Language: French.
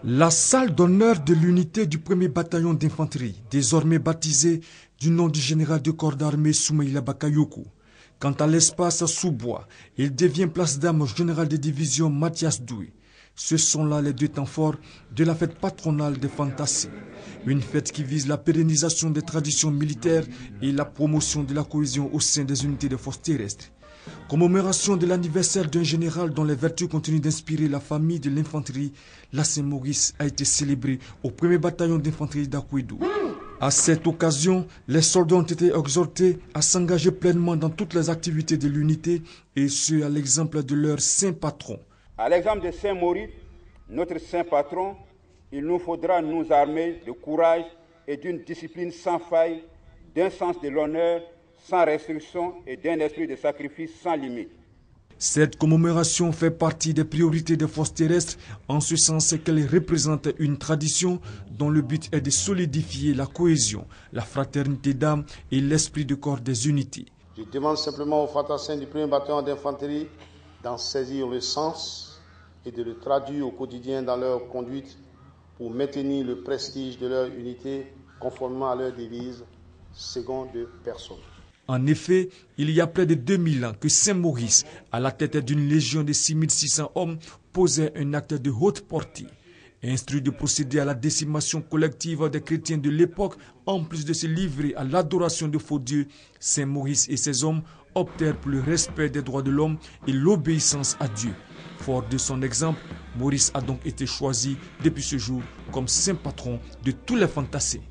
La salle d'honneur de l'unité du 1er bataillon d'infanterie, désormais baptisée du nom du général de corps d'armée Soumaïla Bakayoko. Quant à l'espace sous-bois, il devient place d'armes général de division Mathias Doué. Ce sont là les deux temps forts de la fête patronale des Fantassés. Une fête qui vise la pérennisation des traditions militaires et la promotion de la cohésion au sein des unités de forces terrestres. Commémoration de l'anniversaire d'un général dont les vertus continuent d'inspirer la famille de l'infanterie, la Saint-Maurice a été célébrée au 1er bataillon d'infanterie d'Akwedou. À cette occasion, les soldats ont été exhortés à s'engager pleinement dans toutes les activités de l'unité et ce à l'exemple de leur saint patron. À l'exemple de Saint-Maurice, notre saint patron, il nous faudra nous armer de courage et d'une discipline sans faille, d'un sens de l'honneur sans restriction et d'un esprit de sacrifice sans limite. Cette commémoration fait partie des priorités des forces terrestres, en ce sens qu'elle représente une tradition dont le but est de solidifier la cohésion, la fraternité d'âme et l'esprit de corps des unités. Je demande simplement aux fantassins du 1er bataillon d'infanterie d'en saisir le sens et de le traduire au quotidien dans leur conduite pour maintenir le prestige de leur unité conformément à leur devise « second de personne ». En effet, il y a près de 2000 ans que Saint-Maurice, à la tête d'une légion de 6600 hommes, posait un acte de haute portée. Instruit de procéder à la décimation collective des chrétiens de l'époque, en plus de se livrer à l'adoration de faux dieux, Saint-Maurice et ses hommes optèrent pour le respect des droits de l'homme et l'obéissance à Dieu. Fort de son exemple, Maurice a donc été choisi depuis ce jour comme saint patron de tous les Fantassés.